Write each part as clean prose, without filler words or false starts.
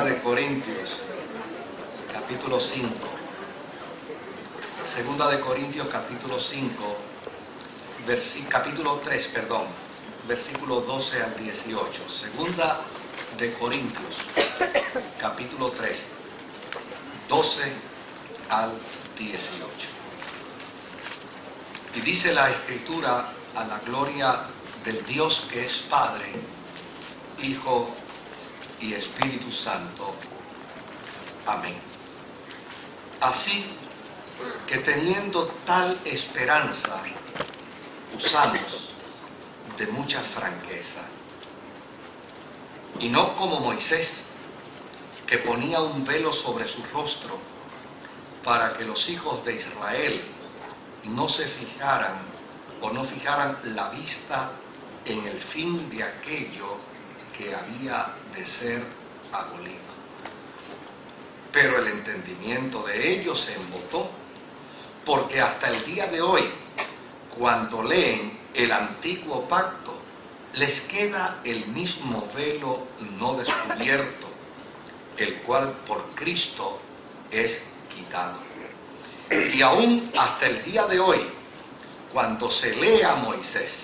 de Corintios, capítulo 5. Segunda de Corintios, capítulo 5, capítulo 3, perdón, versículos 12 al 18. Segunda de Corintios, capítulo 3, 12 al 18. Y dice la Escritura: a la gloria del Dios que es Padre, Hijo y Espíritu Santo. Amén. Así que teniendo tal esperanza, usamos de mucha franqueza. Y no como Moisés, que ponía un velo sobre su rostro para que los hijos de Israel no se fijaran o no fijaran la vista en el fin de aquello que había de ser abolido. Pero el entendimiento de ellos se embotó, porque hasta el día de hoy, cuando leen el antiguo pacto, les queda el mismo velo no descubierto, el cual por Cristo es quitado. Y aún hasta el día de hoy, cuando se lee a Moisés,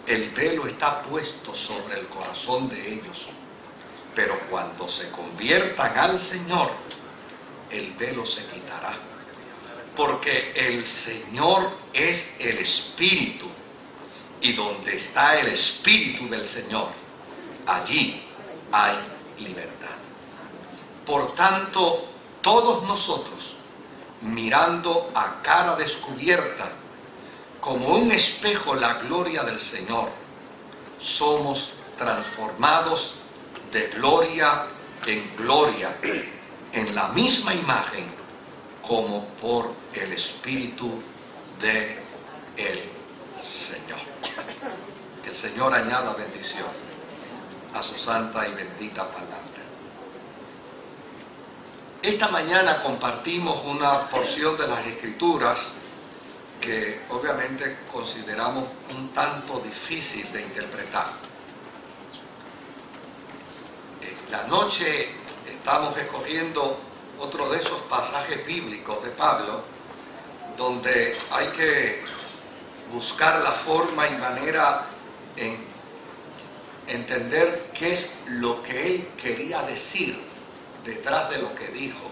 el velo está puesto sobre el corazón de ellos. Pero cuando se conviertan al Señor, el velo se quitará. Porque el Señor es el Espíritu, y donde está el Espíritu del Señor, allí hay libertad. Por tanto, todos nosotros, mirando a cara descubierta, como un espejo la gloria del Señor, somos transformados de gloria en gloria, en la misma imagen, como por el Espíritu de el Señor. Que el Señor añada bendición a su santa y bendita palabra. Esta mañana compartimos una porción de las Escrituras que obviamente consideramos un tanto difícil de interpretar. La noche estamos escogiendo otro de esos pasajes bíblicos de Pablo, donde hay que buscar la forma y manera en entender qué es lo que él quería decir detrás de lo que dijo.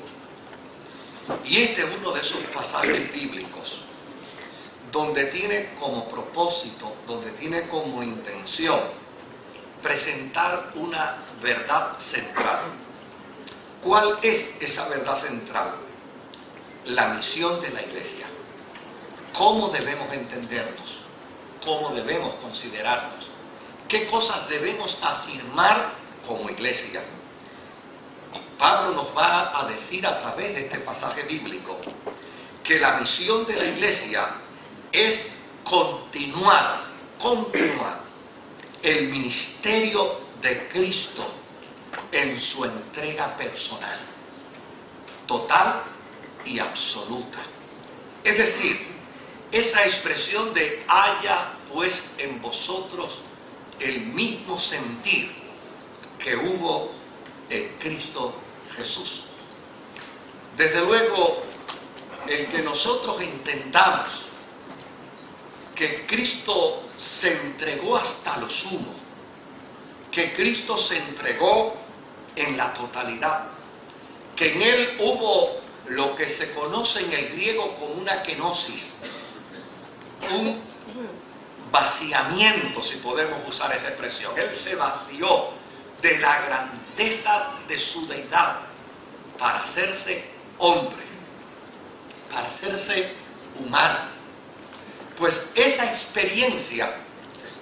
Y este es uno de esos pasajes bíblicos donde tiene como propósito, donde tiene como intención presentar una verdad central. ¿Cuál es esa verdad central? La misión de la iglesia. ¿Cómo debemos entendernos? ¿Cómo debemos considerarnos? ¿Qué cosas debemos afirmar como iglesia? Pablo nos va a decir a través de este pasaje bíblico que la misión de la iglesia es continuar el ministerio de Cristo en su entrega personal, total y absoluta. Es decir, esa expresión de haya pues en vosotros el mismo sentir que hubo en Cristo Jesús. Desde luego, el que nosotros entendamos que Cristo se entregó hasta lo sumo, que Cristo se entregó en la totalidad, que en Él hubo lo que se conoce en el griego como una kenosis, un vaciamiento, si podemos usar esa expresión. Él se vació de la grandeza de su deidad para hacerse hombre, para hacerse humano. Pues esa experiencia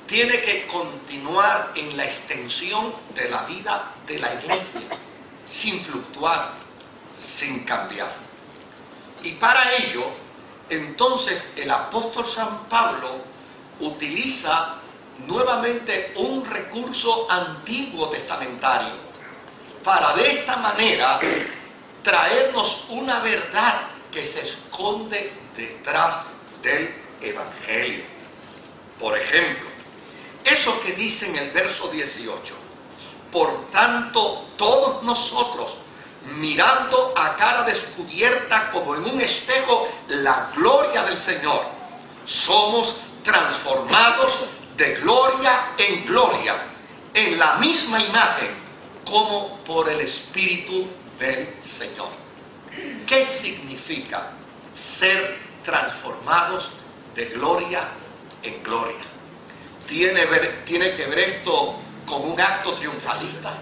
tiene que continuar en la extensión de la vida de la iglesia, sin fluctuar, sin cambiar. Y para ello, entonces, el apóstol San Pablo utiliza nuevamente un recurso antiguo testamentario para de esta manera traernos una verdad que se esconde detrás del Evangelio. Por ejemplo, eso que dice en el verso 18: Por tanto, todos nosotros, mirando a cara descubierta como en un espejo la gloria del Señor, somos transformados de gloria en gloria, en la misma imagen, como por el Espíritu del Señor. ¿Qué significa ser transformados de gloria en gloria? ¿Tiene que ver esto con un acto triunfalista?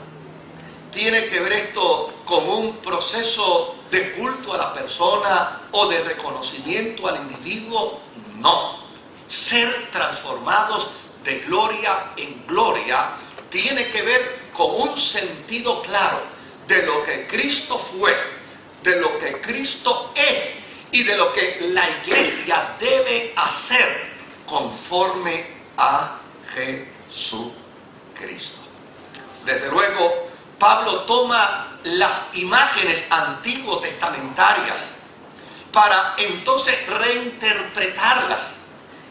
¿Tiene que ver esto con un proceso de culto a la persona o de reconocimiento al individuo? No. Ser transformados de gloria en gloria tiene que ver con un sentido claro de lo que Cristo fue, de lo que Cristo es y de lo que la iglesia debe hacer conforme a Jesucristo. Desde luego, Pablo toma las imágenes antiguo testamentarias para entonces reinterpretarlas,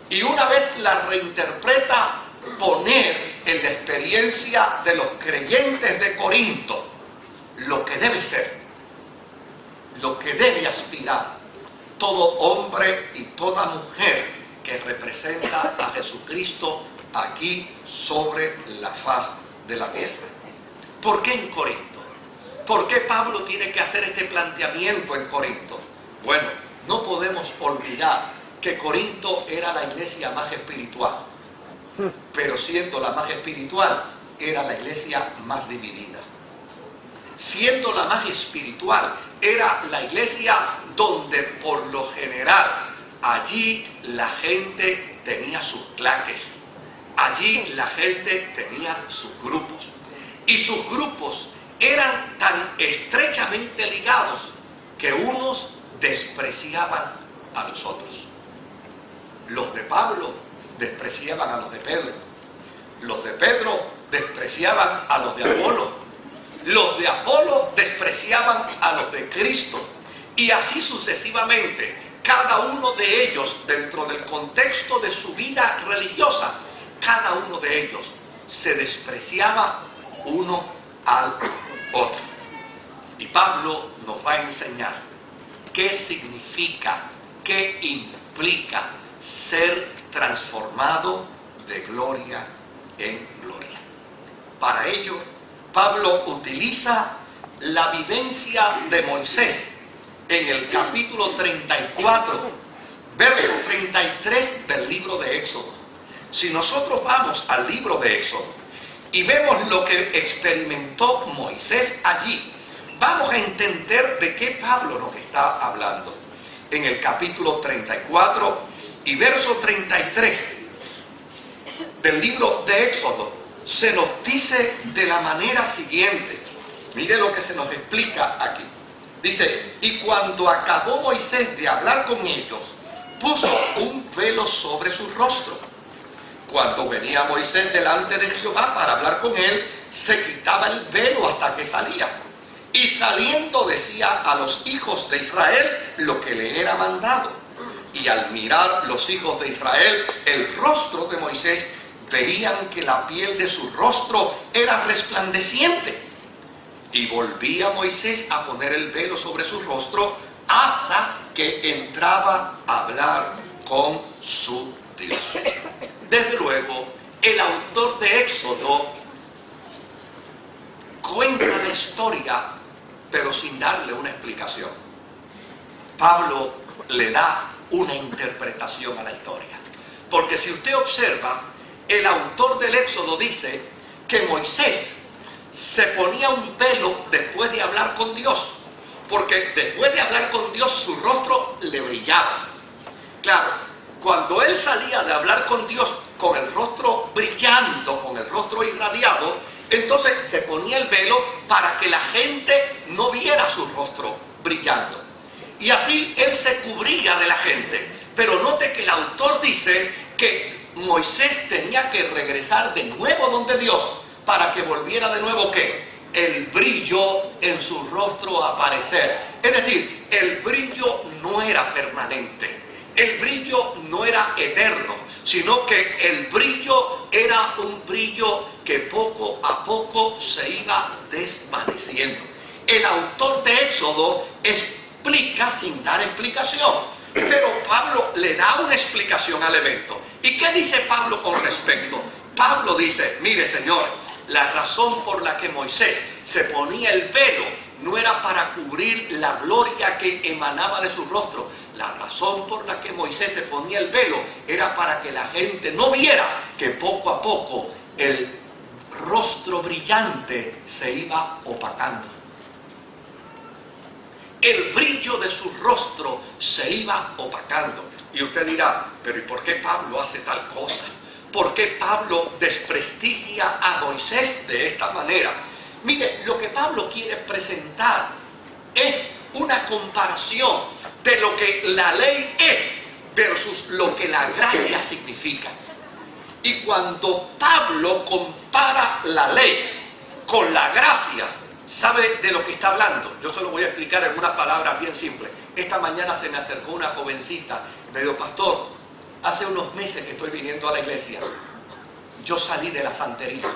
y una vez las reinterpreta, poner en la experiencia de los creyentes de Corinto lo que debe ser, lo que debe aspirar todo hombre y toda mujer que representa a Jesucristo aquí sobre la faz de la tierra. ¿Por qué en Corinto? ¿Por qué Pablo tiene que hacer este planteamiento en Corinto? Bueno, no podemos olvidar que Corinto era la iglesia más espiritual, pero siendo la más espiritual, era la iglesia más dividida. Siendo la más espiritual, era la iglesia donde por lo general, allí la gente tenía sus claques, allí la gente tenía sus grupos. Y sus grupos eran tan estrechamente ligados que unos despreciaban a los otros. Los de Pablo despreciaban a los de Pedro. Los de Pedro despreciaban a los de Apolo. Los de Apolo despreciaban a los de Cristo. Y así sucesivamente, cada uno de ellos, dentro del contexto de su vida religiosa, cada uno de ellos se despreciaba uno al otro. Y Pablo nos va a enseñar qué significa, qué implica ser transformado de gloria en gloria. Para ello, Pablo utiliza la vivencia de Moisés en el capítulo 34, verso 33 del libro de Éxodo. Si nosotros vamos al libro de Éxodo y vemos lo que experimentó Moisés allí, vamos a entender de qué Pablo nos está hablando. En el capítulo 34 y verso 33 del libro de Éxodo, se nos dice de la manera siguiente. Mire lo que se nos explica aquí. Dice: y cuando acabó Moisés de hablar con ellos, puso un velo sobre su rostro. Cuando venía Moisés delante de Jehová para hablar con él, se quitaba el velo hasta que salía. Y saliendo decía a los hijos de Israel lo que le era mandado. Y al mirar los hijos de Israel el rostro de Moisés, veían que la piel de su rostro era resplandeciente. Y volvía Moisés a poner el velo sobre su rostro hasta que entraba a hablar con su Dios. Desde luego, el autor de Éxodo cuenta la historia, pero sin darle una explicación. Pablo le da una interpretación a la historia. Porque si usted observa, el autor del Éxodo dice que Moisés se ponía un velo después de hablar con Dios, porque después de hablar con Dios su rostro le brillaba. Claro, cuando él salía de hablar con Dios con el rostro brillando, con el rostro irradiado, entonces se ponía el velo para que la gente no viera su rostro brillando. Y así él se cubría de la gente. Pero note que el autor dice que Moisés tenía que regresar de nuevo donde Dios para que volviera de nuevo ¿qué? El brillo en su rostro a aparecer. Es decir, el brillo no era permanente. El brillo no era eterno, sino que el brillo era un brillo que poco a poco se iba desvaneciendo. El autor de Éxodo explica sin dar explicación, pero Pablo le da una explicación al evento. ¿Y qué dice Pablo con respecto? Pablo dice, mire señores, la razón por la que Moisés se ponía el velo no era para cubrir la gloria que emanaba de su rostro. La razón por la que Moisés se ponía el velo era para que la gente no viera que poco a poco el rostro brillante se iba opacando. El brillo de su rostro se iba opacando. Y usted dirá, pero ¿y por qué Pablo hace tal cosa? ¿Por qué Pablo desprestigia a Moisés de esta manera? Mire, lo que Pablo quiere presentar es una comparación de lo que la ley es versus lo que la gracia significa. Y cuando Pablo compara la ley con la gracia, ¿sabe de lo que está hablando? Yo se lo voy a explicar en unas palabras bien simples. Esta mañana se me acercó una jovencita y me dijo, pastor, hace unos meses que estoy viniendo a la iglesia. Yo salí de la santería.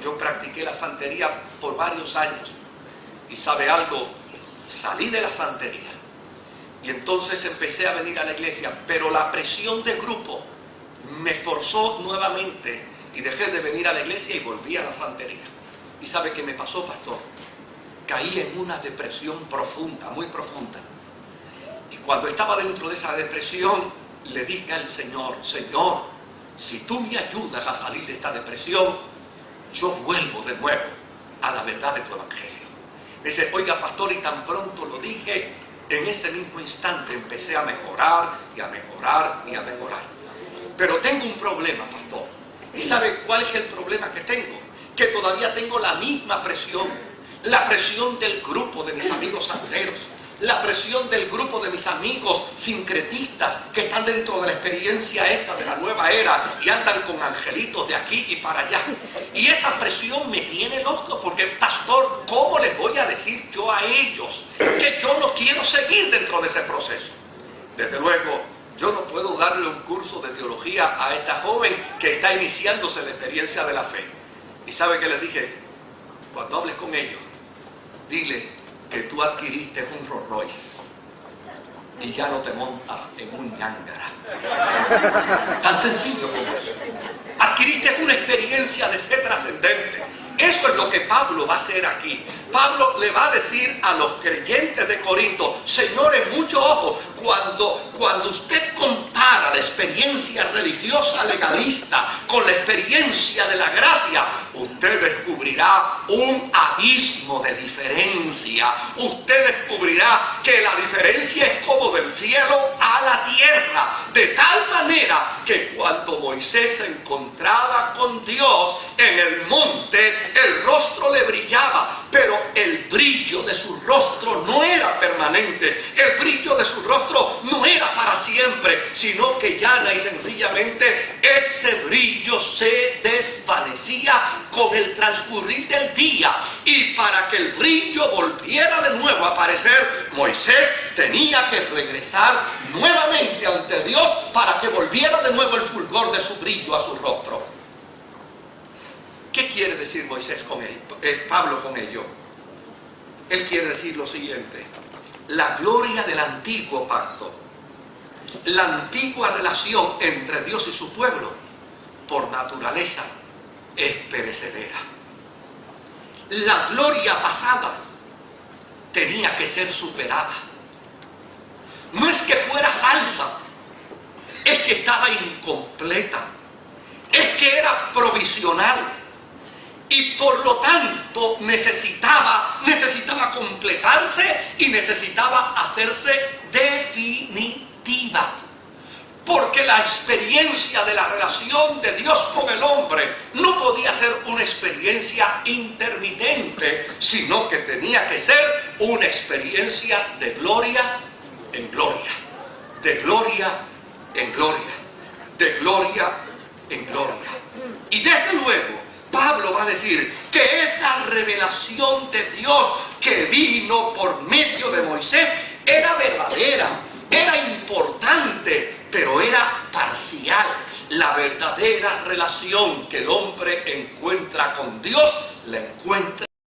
Yo practiqué la santería por varios años. Y ¿sabe algo? Salí de la santería. Y entonces empecé a venir a la iglesia. Pero la presión del grupo me forzó nuevamente. Y dejé de venir a la iglesia y volví a la santería. ¿Y sabe qué me pasó, pastor? Caí en una depresión profunda, muy profunda. Y cuando estaba dentro de esa depresión, le dije al Señor, Señor, si tú me ayudas a salir de esta depresión, yo vuelvo de nuevo a la verdad de tu evangelio. Dice, oiga pastor, y tan pronto lo dije, en ese mismo instante empecé a mejorar y a mejorar y a mejorar. Pero tengo un problema, pastor. ¿Y sabe cuál es el problema que tengo? Que todavía tengo la misma presión. La presión del grupo de mis amigos santeros. La presión del grupo de mis amigos sincretistas que están dentro de la experiencia esta de la nueva era y andan con angelitos de aquí y para allá. Y esa presión me tiene loco porque, pastor, ¿cómo les voy a decir yo a ellos que yo no quiero seguir dentro de ese proceso? Desde luego, yo no puedo darle un curso de teología a esta joven que está iniciándose la experiencia de la fe. ¿Y sabe qué le dije? Cuando hables con ellos, dile que tú adquiriste un Rolls Royce y ya no te montas en un Ñangara. Tan sencillo como eso. Adquiriste una experiencia de fe trascendente. Eso es lo que Pablo va a hacer aquí. Pablo le va a decir a los creyentes de Corinto, señores, mucho ojo, cuando usted compara la experiencia religiosa legalista con la experiencia de la gracia, usted descubrirá un abismo de diferencia. Usted descubrirá que la diferencia es como del cielo a la tierra, de tal manera que cuando Moisés se encontraba con Dios en el monte, el rostro le brillaba, pero el brillo de su rostro no era permanente. El brillo de su rostro no era para siempre, sino que llana y sencillamente ese brillo se desvanecía con el transcurrir del día. Y para que el brillo volviera de nuevo a aparecer, Moisés tenía que regresar nuevamente ante Dios para que volviera de nuevo el fulgor de su brillo a su rostro. ¿Qué quiere decir Moisés con él? Pablo con ello? Él quiere decir lo siguiente: la gloria del antiguo pacto, la antigua relación entre Dios y su pueblo, por naturaleza, es perecedera. La gloria pasada tenía que ser superada. No es que fuera falsa, es que estaba incompleta, es que era provisional. Y por lo tanto necesitaba completarse y necesitaba hacerse definitiva. Porque la experiencia de la relación de Dios con el hombre no podía ser una experiencia intermitente, sino que tenía que ser una experiencia de gloria en gloria, de gloria en gloria, de gloria en gloria. Y desde luego, Pablo va a decir que esa revelación de Dios que vino por medio de Moisés era verdadera, era importante, pero era parcial. la verdadera relación que el hombre encuentra con Dios, la encuentra